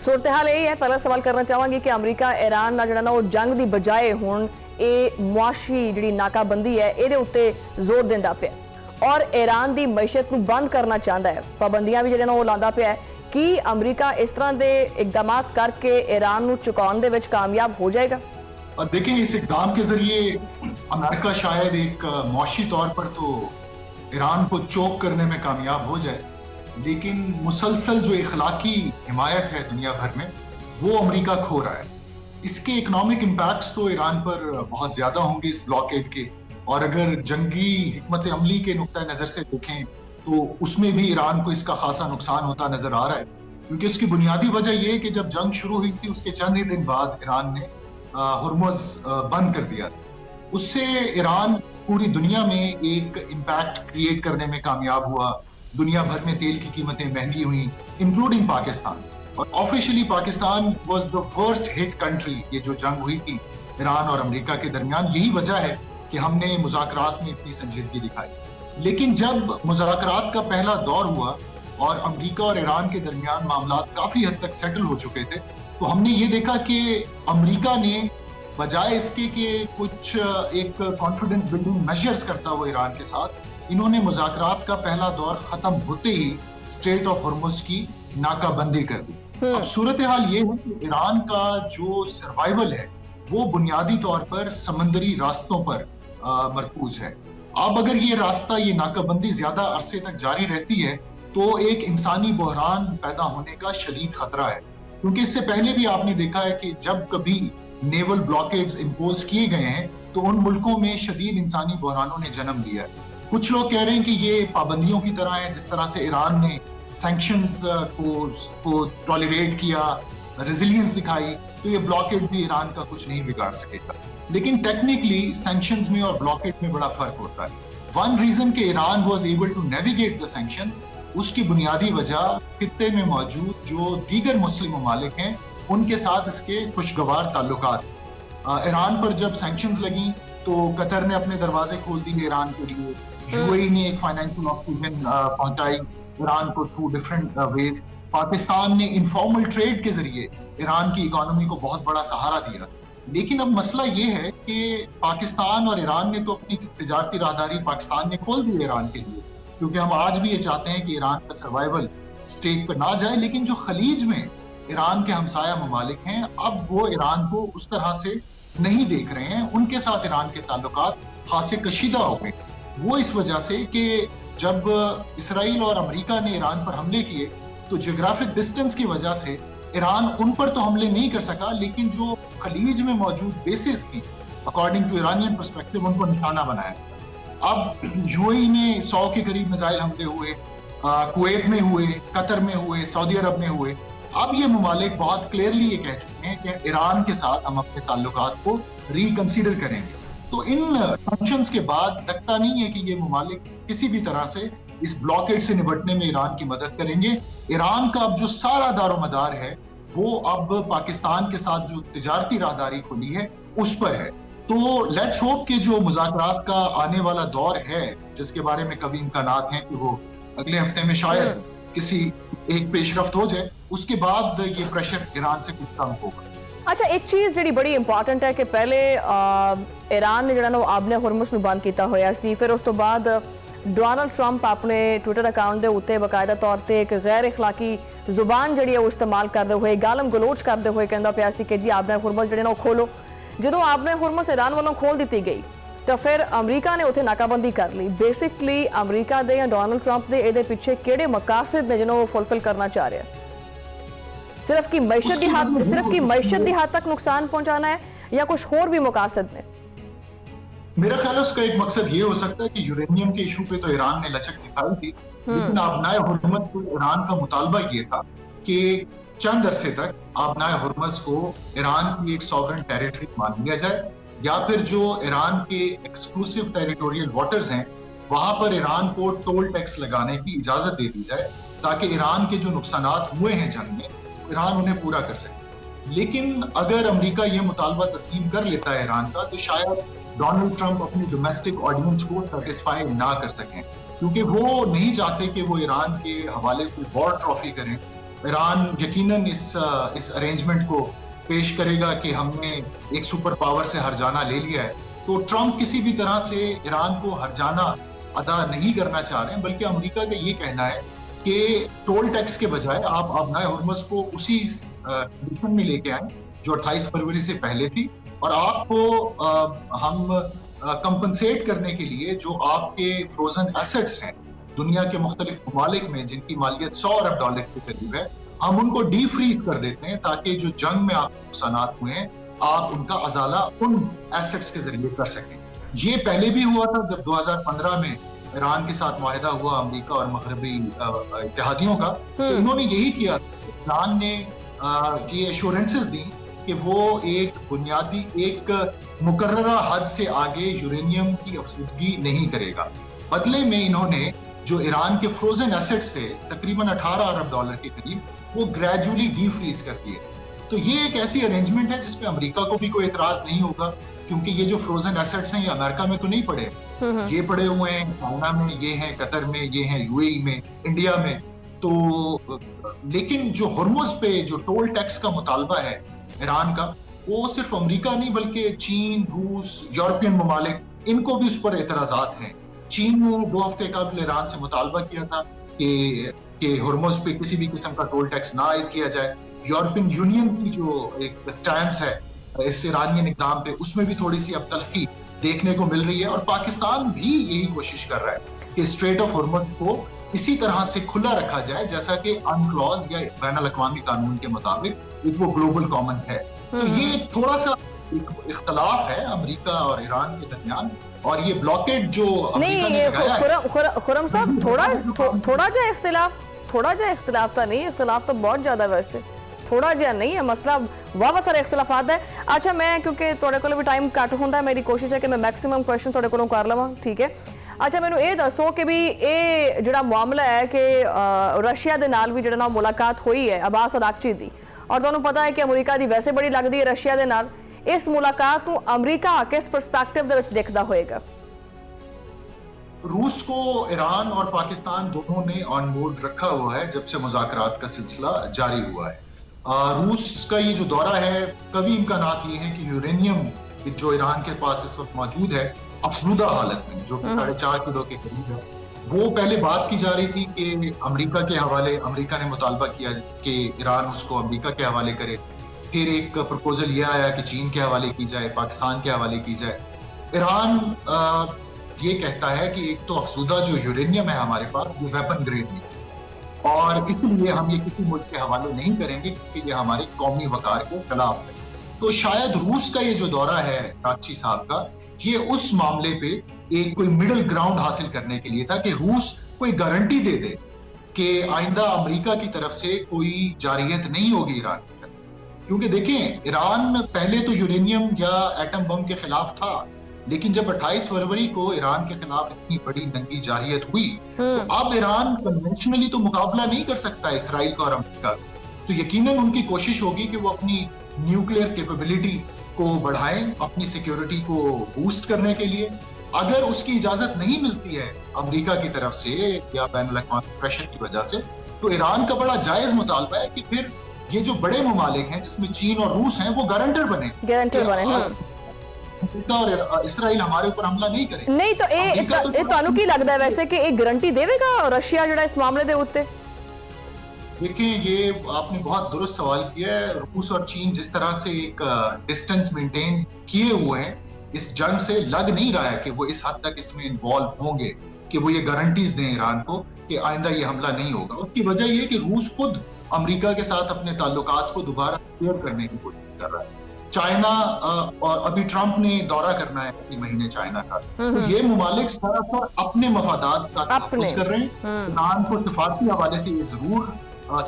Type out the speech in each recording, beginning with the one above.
सूरत-हाल यही है। पहला सवाल करना चाहांगी कि अमरीका ईरान नाल जिहड़ा ना ਉਹ जंग ਦੀ बजाए हुण ਇਹ ਮੁਆਸ਼ੀ ਜਿਹੜੀ ਨਾਕਾਬੰਦੀ ਹੈ ਇਹਦੇ ਉੱਤੇ ਜ਼ੋਰ ਦਿੰਦਾ ਪਿਆ ਔਰ ईरान ਦੀ ਮਈਸ਼ਤ ਨੂੰ ਬੰਦ ਕਰਨਾ ਚਾਹੁੰਦਾ ਹੈ, ਪਾਬੰਦੀਆਂ ਵੀ ਜਿਹੜੀਆਂ ਨਾ ਉਹ ਲਾਉਂਦਾ ਪਿਆ ਹੈ। ਕੀ ਅਮਰੀਕਾ ਇਸ ਤਰ੍ਹਾਂ ਦੇ ਇਕਦਾਮਾਤ करके ईरान ਨੂੰ चुकाने ਦੇ ਵਿੱਚ कामयाब हो जाएगा? देखें, इस इकदाम के जरिए अमेरिका शायद एक मुआशी तौर पर तो ईरान को चोक करने में कामयाब हो जाए, लेकिन मुसलसल जो इखलाकी हिमायत है दुनिया भर में वो अमेरिका खो रहा है। इसके इकोनॉमिक इम्पैक्ट्स तो ईरान पर बहुत ज़्यादा होंगे इस ब्लॉकेड के, और अगर जंगी हिकमत अमली के नुक्ता नज़र से देखें तो उसमें भी ईरान को इसका खासा नुकसान होता नज़र आ रहा है, क्योंकि उसकी बुनियादी वजह यह है कि जब जंग शुरू हुई थी उसके चंद ही दिन बाद ईरान ने हुर्मुज़ बंद कर दिया। उससे ईरान पूरी दुनिया में एक इम्पैक्ट क्रिएट करने में कामयाब हुआ। दुनिया भर में तेल की कीमतें महंगी हुई, इंक्लूडिंग पाकिस्तान, और officially Pakistan was the first hit country. ये जो जंग हुई थी ईरान और अमेरिका के दरमियान, यही वजह है कि हमने मुज़ाकरात में इतनी संजीदगी दिखाई। लेकिन जब मुज़ाकरात का पहला दौर हुआ और अमेरिका और ईरान के दरमियान मामलात काफ़ी हद तक सेटल हो चुके थे, तो हमने ये देखा कि अमेरिका ने बजाय इसके कि कुछ एक कॉन्फिडेंस बिल्डिंग मेजर्स करता हुआ ईरान के साथ, इन्होंने मुज़ाकरात का पहला दौर खत्म होते ही स्ट्रेट ऑफ हुर्मुज़ की नाकाबंदी कर दी। अब सूरत हाल ये है कि ईरान का जो सर्वाइवल है वो बुनियादी तौर पर समंदरी रास्तों पर मरकूज है। अब अगर ये रास्ता, ये नाकाबंदी ज्यादा अरसे तक जारी रहती है तो एक इंसानी बहरान पैदा होने का शदीद खतरा है, क्योंकि इससे पहले भी आपने देखा है कि जब कभी नेवल ब्लॉकेड्स इम्पोज किए गए हैं तो उन मुल्कों में शदीद इंसानी बहरानों ने जन्म लिया है। कुछ लोग कह रहे हैं कि ये पाबंदियों की तरह है, जिस तरह से ईरान ने सैंक्शंस को टॉलरेट किया, रेजिलियंस दिखाई, तो ये ब्लॉकेड भी ईरान का कुछ नहीं बिगाड़ सकेगा। लेकिन टेक्निकली सैंक्शंस में और ब्लॉकेड में बड़ा फर्क होता है। वन रीजन कि Iran was able to navigate the sanctions, उसकी बुनियादी वजह खित्ते में मौजूद जो दीगर मुस्लिम ममालिक हैं उनके साथ इसके खुशगवार ताल्लुकात। ईरान पर जब सैंक्शंस लगी तो कतर ने अपने दरवाजे खोल दिए ईरान के लिए, यूएई ने एक फाइनेंशियल ऑक्सीजन पहुंचाई ईरान को थ्रू डिफरेंट वेज, पाकिस्तान ने इनफॉर्मल ट्रेड के जरिए ईरान की इकोनॉमी को बहुत बड़ा सहारा दिया। लेकिन अब मसला ये है कि पाकिस्तान और ईरान ने तो अपनी तिजारती राहदारी पाकिस्तान ने खोल दी ईरान के लिए, क्योंकि हम आज भी ये चाहते हैं कि ईरान का सर्वाइवल स्टेज पर ना जाए। लेकिन जो खलीज में ईरान के हमसाया ममालिक हैं, अब वो ईरान को उस तरह से नहीं देख रहे हैं, उनके साथ ईरान के ताल्लुकात खासे कशीदा हो गए। वो इस वजह से कि जब इसराइल और अमेरिका ने ईरान पर हमले किए तो जियोग्राफिक डिस्टेंस की वजह से ईरान उन पर तो हमले नहीं कर सका, लेकिन जो खलीज में मौजूद बेसिस थी अकॉर्डिंग टू ईरानियन पर्सपेक्टिव उनको निशाना बनाया। अब यूएई में 100 के करीब मिसाइल हमले हुए, कुवैत में हुए, कतर में हुए, सऊदी अरब में हुए। अब ये ममालिक बहुत क्लियरली ये कह चुके हैं कि ईरान के साथ हम अपने ताल्लुकात को रिकंसीडर करेंगे। तो इन सैंक्शंस के बाद लगता नहीं है कि ये ममालिक किसी भी तरह से इस ब्लॉकेड से निपटने में ईरान की मदद करेंगे। ईरान का अब जो सारा दारोमदार है वो अब पाकिस्तान के साथ जो तिजारती राहदारी खुली है उस पर है। तो लेट्स होप कि जो मुज़ाकरात का आने वाला दौर है, जिसके बारे में कभी इम्कानात हैं कि वो अगले हफ्ते में शायद किसी एक पेशरफ्त हो जाए, उसके बाद ये प्रेशर ईरान से कुछ कम होगा। अच्छा, एक चीज़ जी बड़ी इंपॉर्टेंट है कि पहले ईरान ने जो आबने हुर्मुज़ ਨੂੰ ਬੰਦ ਕੀਤਾ ਹੋਇਆ ਸੀ, ਫਿਰ ਉਸ ਤੋਂ ਬਾਅਦ ਡੋਨਾਲਡ ਟਰੰਪ ਆਪਣੇ ट्विटर ਅਕਾਊਂਟ ਦੇ ਉੱਤੇ ਬਕਾਇਦਾ ਤੌਰ ਤੇ ਇੱਕ ਗੈਰ اخلاقی ਜ਼ੁਬਾਨ ਜਿਹੜੀ ਉਹ ਇਸਤੇਮਾਲ ਕਰਦੇ ਹੋਏ, ਗਾਲਮ ਗਲੋਚ ਕਰਦੇ ਹੋਏ ਕਹਿੰਦਾ ਪਿਆ ਸੀ ਕਿ ਜੀ ਆਬਨੇ ਹੁਰਮੁਜ਼ ਜਿਹੜੇ ਨੇ ਉਹ ਖੋਲੋ। ਜਦੋਂ ਆਬਨੇ ਹੁਰਮੁਜ਼ ईरान ਵੱਲੋਂ ਖੋਲ ਦਿੱਤੀ ਗਈ ਤਾਂ ਫਿਰ ਅਮਰੀਕਾ ਨੇ ਉੱਥੇ ਨਾਕਾਬੰਦੀ ਕਰ ਲਈ। ਬੇਸਿਕਲੀ ਅਮਰੀਕਾ ਦੇ ਜਾਂ ਡੋਨਾਲਡ ਟਰੰਪ ਦੇ ਇਹਦੇ ਪਿੱਛੇ ਕਿਹੜੇ ਮਕਾਸਦ ਨੇ ਜਿਹਨੂੰ ਉਹ ਫੁਲਫਿਲ ਕਰਨਾ ਚਾਹ ਰਿਹਾ? सिर्फ की मैशत की हद तक नुकसान पहुंचाना है या कुछ और भी मकासद में? मेरा ख्याल है उसका एक मकसद ये हो सकता है कि यूरेनियम के इशू पे तो ईरान ने लचक दिखाई थी, लेकिन आबनाए हुर्मुज़ को ईरान का मुतालबा ये था कि चंद अरसे तक आबनाए हुर्मुज़ को ईरान की एक सॉवरेन टेरिटरी मान लिया जाए, या फिर जो ईरान के एक्सक्लूसिव टेरिटोरियल वाटर्स हैं वहां पर ईरान को टोल टैक्स लगाने की इजाजत दे दी जाए, ताकि ईरान के जो नुकसानात हुए हैं जंग में ईरान उन्हें पूरा कर सके। लेकिन अगर अमेरिका ये मुतालबा तस्लीम कर लेता है ईरान का, तो शायद डोनाल्ड ट्रंप अपनी डोमेस्टिक ऑडियंस को सेटिस्फाई ना कर सकें, क्योंकि वो नहीं चाहते कि वो ईरान के हवाले कोई वॉर ट्रॉफी करें ईरान यकीनन इस अरेंजमेंट को पेश करेगा कि हमने एक सुपर पावर से हर्जाना ले लिया है। तो ट्रंप किसी भी तरह से ईरान को हर्जाना अदा नहीं करना चाह रहे हैं, बल्कि अमेरिका का ये कहना है कि टोल टैक्स के बजाय आप अपनाए हुर्मुज़ को उसी कंडीशन में लेके आए जो 28 फरवरी से पहले थी, और आपको हम कंपनसेट करने के लिए जो आपके फ्रोजन एसेट्स हैं दुनिया के मुख्तलिफ ममालिक में जिनकी मालियत $100 अरब के करीब है, हम उनको डी फ्रीज कर देते हैं ताकि जो जंग में आपको नुकसानात हुए हैं आप उनका अजाला उन एसेट्स के जरिए कर सकें। ये पहले भी हुआ था जब 2015 में ईरान के साथ मुआहिदा हुआ अमेरिका और मगरबी इत्तेहादियों का, तो इन्होंने यही किया। ईरान ने ये एश्योरेंसेस दी कि वो एक बुनियादी एक मुकर्ररा हद से आगे यूरेनियम की अफसुदगी नहीं करेगा। बदले में इन्होंने जो ईरान के फ्रोजन एसेट्स थे तकरीबन $18 अरब के करीब, वो ग्रेजुअली डी फ्रीज कर दिए। तो ये एक ऐसी अरेंजमेंट है जिसपे अमेरिका को भी कोई एतराज नहीं होगा, क्योंकि ये जो फ्रोजन एसेट्स हैं ये अमेरिका में तो नहीं पड़े, ये पड़े हुए हैं चाइना में, ये हैं कतर में, ये हैं यूएई में, इंडिया में। तो लेकिन जो हुर्मुज़ पे जो टोल टैक्स का मुतालबा है ईरान का, वो सिर्फ अमेरिका नहीं बल्कि चीन, रूस, यूरोपियन ममालिक, इनको भी उस पर एतराजात हैं। चीन ने 2 हफ्ते कबल ईरान से मुतालबा किया था कि हुर्मुज़ पे किसी भी किस्म का टोल टैक्स ना आयद किया जाए। यूरोपियन यूनियन की जो एक स्टैंस है इस ईरानियन इक़दाम पे, उसमें भी थोड़ी सी अब तलखी देखने को मिल रही है, और पाकिस्तान भी यही कोशिश कर रहा है कि स्ट्रेट ऑफ हुर्मुज़ को इसी तरह से खुला रखा जाए जैसा कि अनक्लॉज या बैनुल अक़वामी कानून के मुताबिक एक वो ग्लोबल कॉमन है। तो ये थोड़ा सा इख्तलाफ है अमेरिका और ईरान के दरमियान, और ये ब्लॉकेट जो नहीं, ये खुरम साहब थोड़ा जा इख्तिलाफ था नहीं, इख्तिलाफ तो बहुत ज्यादा, वैसे थोड़ा जिहा नहीं है मसला, वाह सारे इख्तिलाफात है। अच्छा, मैं क्योंकि तुहाडे कोल भी टाइम घट होंदा, मेरी कोशिश है कि मैं मैक्सिमम क्वेश्चन तुहाडे कोलों कर लवां, ठीक है। अच्छा, मैनूं ये दसो कि भी ये जिहड़ा मामला है कि रशिया दे नाल भी जिहड़ा ना मुलाकात हुई है अब्बास अरागची दी, और तुहानूं पता है कि अमेरिका दी वैसे बड़ी लगदी है रशिया दे नाल, इस मुलाकात नूं अमेरिका किस परस्पेक्टिव दे विच देखदा होएगा? रूस को ईरान और पाकिस्तान दोनों ने ऑन बोर्ड रखा हुआ है जब से मुज़ाकरात का सिलसिला जारी हुआ है। रूस का ये जो दौरा है, कभी इम्कानात ये हैं कि यूरेनियम जो ईरान के पास इस वक्त मौजूद है अफसुदा हालत में, जो कि 4.5 किलो के करीब है, वो पहले बात की जा रही थी कि अमेरिका के हवाले, अमेरिका ने मुतालबा किया कि ईरान उसको अमेरिका के हवाले करे। फिर एक प्रपोजल ये आया कि चीन के हवाले की जाए, पाकिस्तान के हवाले की जाए। ईरान ये कहता है कि एक तो अफसुदा जो यूरेनियम है हमारे पास वो वेपन ग्रेड नहीं, और इसलिए हम ये किसी मुल्क के हवाले नहीं करेंगे क्योंकि ये हमारे कौमी वकार के खिलाफ है। तो शायद रूस का ये जो दौरा है अरागची साहब का, ये उस मामले पे एक कोई मिडिल ग्राउंड हासिल करने के लिए था कि रूस कोई गारंटी दे दे कि आइंदा अमेरिका की तरफ से कोई जारियत नहीं होगी ईरान की तरफ। क्योंकि देखें, ईरान पहले तो यूरेनियम या एटम बम के खिलाफ था, लेकिन जब 28 फरवरी को ईरान के खिलाफ इतनी बड़ी नंगी जारियत हुई, तो अब ईरान कन्वेंशनली तो मुकाबला नहीं कर सकता इसराइल का और अमेरिका का। तो यकीनन उनकी कोशिश होगी कि वो अपनी न्यूक्लियर कैपेबिलिटी को बढ़ाएं, अपनी सिक्योरिटी को बूस्ट करने के लिए। अगर उसकी इजाजत नहीं मिलती है अमेरिका की तरफ से या बैनुल अक़वामी प्रेशर की वजह से, तो ईरान का बड़ा जायज मुतालबा है कि फिर ये जो बड़े ममालिक हैं जिसमें चीन और रूस हैं वो गारंटर बने और इसराइल हमारे ऊपर हमला नहीं करे। नहीं तो ये ਤੁਹਾਨੂੰ ਕੀ ਲੱਗਦਾ ਹੈ वैसे कि एक गारंटी देगा रशिया ਜਿਹੜਾ इस मामले ਦੇ ਉੱਤੇ? देखिए, ये आपने बहुत दुरुस्त सवाल किया है। रूस और चीन जिस तरह से एक डिस्टेंस मेंटेन किए हुए हैं इस जंग से, लग नहीं रहा है कि वो इस हद तक इसमें इन्वॉल्व होंगे कि वो ये गारंटीज दें ईरान को कि आइंदा ये हमला नहीं होगा। उसकी वजह ये कि रूस खुद अमेरिका के साथ अपने ताल्लुकात को दोबारा क्लियर करने की कोशिश कर रहा है। चाइना और अभी ट्रंप ने दौरा करना है इसी महीने चाइना का, तो ये ममालिक सरासर अपने मफादात का तहफ़्फ़ुज़ कर रहे हैं। ईरान को सिफारती हवाले से ये जरूर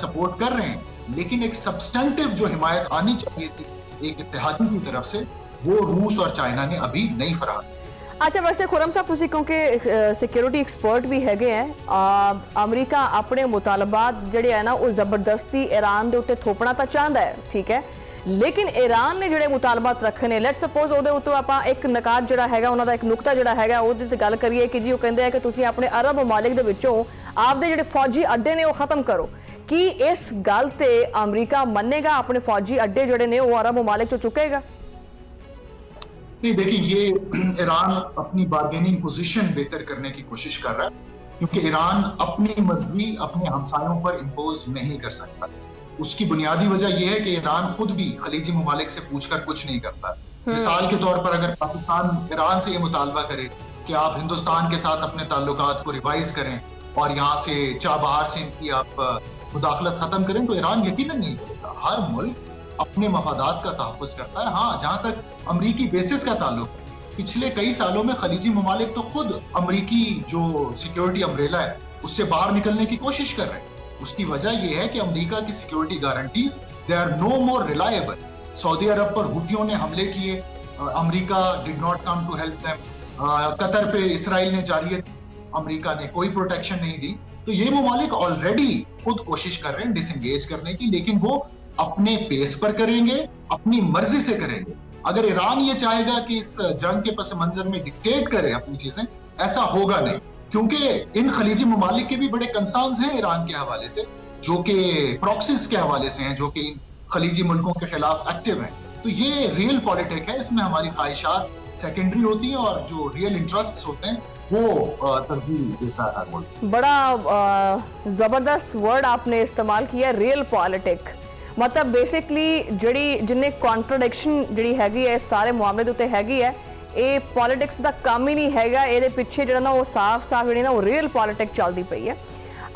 सपोर्ट कर रहे हैं, लेकिन एक सब्सटेंटिव जो हिमायत आनी चाहिए थी एक इत्तेहादी की तरफ से, वो रूस और चाइना ने अभी नहीं फराहम। अच्छा, वैसे खुरम साहब तुसी क्योंकि सिक्योरिटी एक्सपर्ट भी हैगे हैं, अमेरिका अपने मुतालबात जिहड़े है ना वो जबरदस्ती ईरान दे उत्ते थोपना तो चाहता है, ठीक है, लेकिन ईरान ने जिहड़े मुतालबात रखे ने, लेट सपोज ਉਹਦੇ ਉੱਤੇ ਆਪਾਂ ਇੱਕ ਨਕਾਤ ਜਿਹੜਾ ਹੈਗਾ ਉਹਨਾਂ ਦਾ ਇੱਕ ਨੁਕਤਾ ਜਿਹੜਾ ਹੈਗਾ ਉਹਦੇ ਤੇ ਗੱਲ ਕਰੀਏ ਕਿ ਜੀ ਉਹ ਕਹਿੰਦੇ ਆ ਕਿ ਤੁਸੀਂ ਆਪਣੇ ਅਰਬ ਮਮਾਲਿਕ ਦੇ ਵਿੱਚੋਂ ਆਪਦੇ ਜਿਹੜੇ ਫੌਜੀ ਅੱਡੇ ਨੇ ਉਹ ਖਤਮ ਕਰੋ। ਕੀ ਇਸ ਗੱਲ ਤੇ ਅਮਰੀਕਾ ਮੰਨੇਗਾ, ਆਪਣੇ ਫੌਜੀ ਅੱਡੇ ਜਿਹੜੇ ਨੇ ਉਹ ਅਰਬ ਮਮਾਲਿਕ ਚੋਂ ਚੁੱਕੇਗਾ? नहीं, देखिए, ये ईरान अपनी बार्गेनिंग पोजीशन बेहतर करने की कोशिश कर रहा है, क्योंकि ईरान अपनी मर्जी अपने हमसायों पर इम्पोज नहीं कर सकता। उसकी बुनियादी वजह यह है कि ईरान खुद भी खलीजी ममालिक से पूछकर कुछ नहीं करता। मिसाल के तौर पर अगर पाकिस्तान ईरान से ये मुतालबा करे कि आप हिंदुस्तान के साथ अपने ताल्लुकात को रिवाइज करें और यहाँ से चाबहार से इनकी आप मुदाखलत खत्म करें, तो ईरान यकीनन नहीं करेगा। हर मुल्क अपने मफादात का तहफ़्फ़ुज़ करता है। हाँ, जहाँ तक अमरीकी बेसिस का ताल्लुक है, पिछले कई सालों में खलीजी ममालिक तो खुद अमरीकी जो सिक्योरिटी अम्ब्रेला है उससे बाहर निकलने की कोशिश कर रहे हैं। उसकी वजह यह है कि अमेरिका की security guarantees they are no more reliable. सऊदी अरब पर हुतियों ने हमले किए, America did not come to help them. Qatar पे इसराइल ने जारी, अमेरिका ने कोई प्रोटेक्शन नहीं दी। तो ये ममालिक ऑलरेडी खुद कोशिश कर रहे हैं डिसएंगेज करने की, लेकिन वो अपने पेस पर करेंगे, अपनी मर्जी से करेंगे। अगर ईरान ये चाहेगा कि इस जंग के पस मंजर में डिक्टेट करे अपनी चीजें, ऐसा होगा नहीं, क्योंकि इन खलीजी ममालिक के भी बड़े कंसर्न्स हैं ईरान के हवाले से, जो कि प्रॉक्सीज के हवाले से हैं, जो कि इन खलीजी मुल्कों के खिलाफ एक्टिव हैं। तो ये रियल पॉलिटिक है, इसमें हमारी ख्वाहिशात सेकेंडरी होती हैं और जो रियल इंटरेस्ट होते हैं वो तरजीह देता है हर मुल्क। बड़ा जबरदस्त वर्ड आपने इस्तेमाल किया, रियल पॉलिटिक। मतलब बेसिकली ਜਿਹੜੀ ਜਿੰਨੇ ਕੰਟਰਡਿਕਸ਼ਨ ਜਿਹੜੀ ਹੈਗੀ ਹੈ ਸਾਰੇ ਮਾਮਲੇ ਦੇ ਉੱਤੇ ਹੈਗੀ ਹੈ, ਇਹ ਪੋਲਿਟਿਕਸ ਦਾ ਕੰਮ ਹੀ ਨਹੀਂ ਹੈਗਾ, ਇਹਦੇ ਪਿੱਛੇ ਜਿਹੜਾ ਨਾ ਉਹ ਸਾਫ਼-ਸਾਫ਼ ਜਿਹੜੀ ਨਾ ਉਹ ਰੀਅਲ ਪੋਲਿਟਿਕ ਚੱਲਦੀ ਪਈ ਹੈ।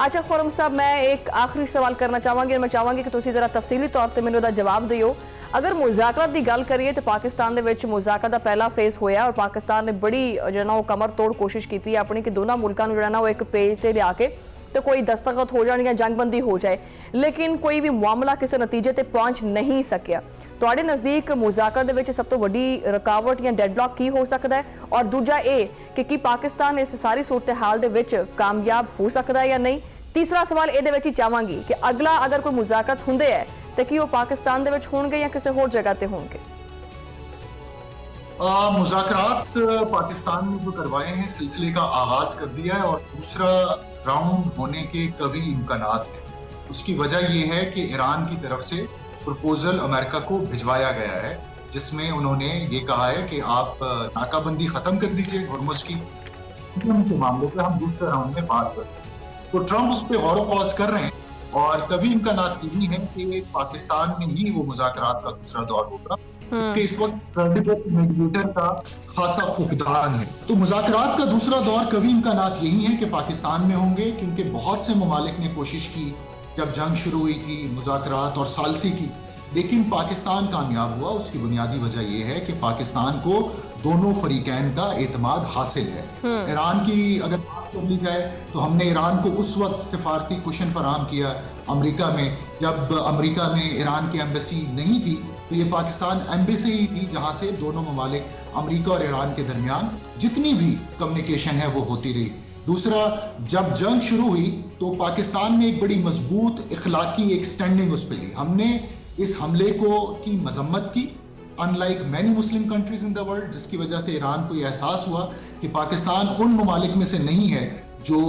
ਅੱਛਾ ਖੁਰਮ ਸਾਹਿਬ, ਮੈਂ ਇੱਕ ਆਖਰੀ ਸਵਾਲ ਕਰਨਾ ਚਾਹਾਂਗੀ, ਮੈਂ ਚਾਹਾਂਗੀ ਕਿ ਤੁਸੀਂ ਜ਼ਰਾ ਤਫਸੀਲੀ ਤੌਰ ਤੇ ਮੈਨੂੰ ਇਹਦਾ ਜਵਾਬ ਦਿਓ। ਅਗਰ ਮੁਜ਼ਾਕਰਾਤ ਦੀ ਗੱਲ ਕਰੀਏ ਤਾਂ ਪਾਕਿਸਤਾਨ ਦੇ ਵਿੱਚ ਮੁਜ਼ਾਕਰਾ ਦਾ ਪਹਿਲਾ ਫੇਜ਼ ਹੋਇਆ ਔਰ ਪਾਕਿਸਤਾਨ ਨੇ ਬੜੀ ਜਿਹੜਾ ਨਾ ਉਹ ਕਮਰ ਤੋੜ ਕੋਸ਼ਿਸ਼ ਕੀਤੀ ਆਪਣੀ ਕਿ ਦੋਨਾਂ ਮੁਲਕਾਂ ਨੂੰ ਜਿਹੜਾ ਨਾ ਉਹ ਇੱਕ ਪੇਜ ਤੇ ਲਿਆ ਕੇ तो कोई दस्तखत हो जाए या जंगबंदी हो जाए, लेकिन कोई भी मामला किसी नतीजे ते पहुंच नहीं सकिया। तुहाडे नज़दीक मुज़ाकरा दे विच सब तो वड्डी रुकावट या डेडलॉक की हो सकता है, और दूजा ये कि पाकिस्तान इस सारी सूरत हाल दे विच कामयाब हो सकता है या नहीं? तीसरा सवाल ये विच ही चाहांगी कि अगला अगर कोई मुज़ाकरत हुंदे है तो कि वो पाकिस्तान दे विच होणगे या किसी होर जगह ते होणगे? मुज़ाकरात पाकिस्तान ने जो करवाए हैं, सिलसिले का आगाज कर दिया है और दूसरा राउंड होने के कभी इम्कानात हैं। उसकी वजह यह है कि ईरान की तरफ से प्रपोजल अमेरिका को भिजवाया गया है, जिसमें उन्होंने ये कहा है कि आप नाकाबंदी खत्म कर दीजिए हुर्मुज़ की, के मामले पे हम दूसरे राउंड में बात करें। तो ट्रंप उस पर गौर व कर रहे हैं और कभी इम्कानात ये भी हैं कि पाकिस्तान में ही वो मुज़ाकरात का दूसरा दौर होगा, कि इस वक्त मीडिएटर का खासा फुकदान है। तो मुज़ाकरात का दूसरा दौर कभी इम्कानात यही है कि पाकिस्तान में होंगे, क्योंकि बहुत से ममालिक ने कोशिश की जब जंग शुरू हुई थी मुज़ाकरात और सालसी की, लेकिन पाकिस्तान कामयाब हुआ। उसकी बुनियादी वजह यह है कि पाकिस्तान को दोनों फरीकैन का एतमाद हासिल है। ईरान की अगर बात कर ली जाए तो हमने ईरान को उस वक्त सिफारती कुशन फराहम किया अमेरिका में, जब अमेरिका में ईरान की एम्बेसी नहीं थी, तो ये पाकिस्तान एम्बेसी ही थी जहां से दोनों ममालिक अमेरिका और ईरान के दरमियान जितनी भी कम्युनिकेशन है वो होती रही। दूसरा, जब जंग शुरू हुई तो पाकिस्तान ने एक बड़ी मजबूत इखलाकी एक स्टैंडिंग उस पर ली। हमने इस हमले को की मजम्मत की, unlike many Muslim countries in the world, जिसकी वजह से ईरान को यह एहसास हुआ कि पाकिस्तान उन ममालिक में से नहीं है जो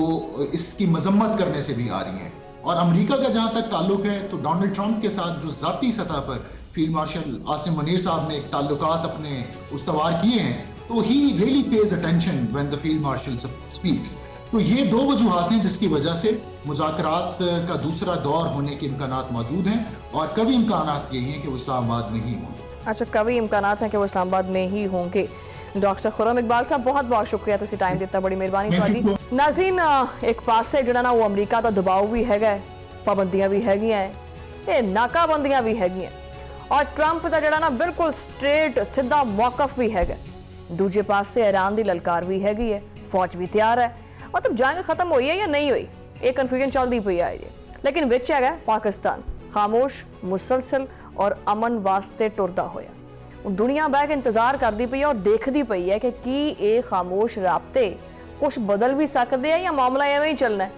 इसकी मजम्मत करने से भी आ रही हैं। और अमेरिका का जहाँ तक ताल्लुक है तो डोनाल्ड ट्रंप के साथ जो ज़ाती सतह पर फील्ड मार्शल आसिम मुनीर साहब ने एक ताल्लुकात अपने उस्तवार किए हैं, तो he really page attention when the field marshal speaks. तो ये दो वजूहात हैं जिसकी वजह से मुज़ाकरात का दूसरा दौर होने के इम्कानात मौजूद हैं, और कभी इम्कानात यही हैं कि वो इस्लामाबाद में ही होंगे। अच्छा, कभी इम्कानात हैं कि वो इस्लामाबाद में ही होंगे। डॉक्टर खुर्रम इकबाल साहब, बहुत बहुत शुक्रिया, तुसी टाइम दिता, बड़ी मेहरबानी तुहाडी। नाज़रीन, एक पासे जिहड़ा ना वो अमरीका दा दबाव भी हैगा, पाबंदियां भी हैगियां, ते नाकाबंदियां भी हैगियां, और ट्रंप का जिहड़ा ना बिल्कुल स्ट्रेट सीधा मौकफ भी हैगा। दूजे पासे ईरान की ललकार भी हैगी है, फौज भी तैयार है। मतलब जंग खत्म हुई है या नहीं हुई, ये कन्फ्यूजन चलती पई है। लेकिन विच हैगा पाकिस्तान खामोश, मुसलसल और अमन वास्ते टुरदा होया। दुनिया बह के इंतजार करती पई है और देखती पई है कि की ये खामोश राबते कुछ बदल भी सकते हैं या मामला एवं ही चलना है,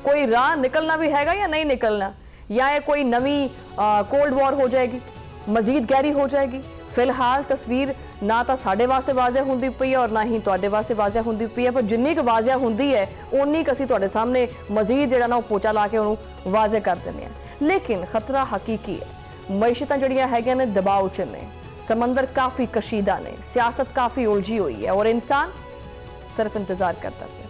कोई राह निकलना भी हैगा या नहीं निकलना, या ये कोई नवी कोल्ड वॉर हो जाएगी, मजीद गहरी हो जाएगी, ਫਿਲਹਾਲ ਤਸਵੀਰ ਨਾ ਤਾਂ ਸਾਡੇ ਵਾਸਤੇ ਵਾਜ਼ਿਹ ਹੁੰਦੀ ਪਈ ਹੈ ਔਰ ਨਾ ਹੀ ਤੁਹਾਡੇ ਵਾਸਤੇ ਵਾਜ਼ਿਹ ਹੁੰਦੀ ਪਈ ਹੈ, ਪਰ ਜਿੰਨੀ ਕੁ ਵਾਜ਼ਿਹ ਹੁੰਦੀ ਹੈ ਉਨੀ ਕੁ ਅਸੀਂ ਤੁਹਾਡੇ ਸਾਹਮਣੇ ਮਜ਼ੀਦ ਜਿਹੜਾ ਨਾ ਉਹ ਪੋਚਾ ਲਾ ਕੇ ਉਹਨੂੰ ਵਾਜ਼ਿਹ ਕਰ ਦਿੰਦੇ ਹਾਂ। ਲੇਕਿਨ ਖਤਰਾ ਹਕੀਕੀ ਹੈ। ਮਈਸ਼ਤਾਂ ਜਿਹੜੀਆਂ ਹੈਗੀਆਂ ਨੇ ਦਬਾਅ 'ਚ ਨੇ, ਸਮੁੰਦਰ ਕਾਫੀ ਕਸ਼ੀਦਾ ਨੇ, ਸਿਆਸਤ ਕਾਫੀ ਉਲਝੀ ਹੋਈ ਹੈ ਔਰ ਇਨਸਾਨ ਸਿਰਫ ਇੰਤਜ਼ਾਰ ਕਰਦਾ ਹੈ।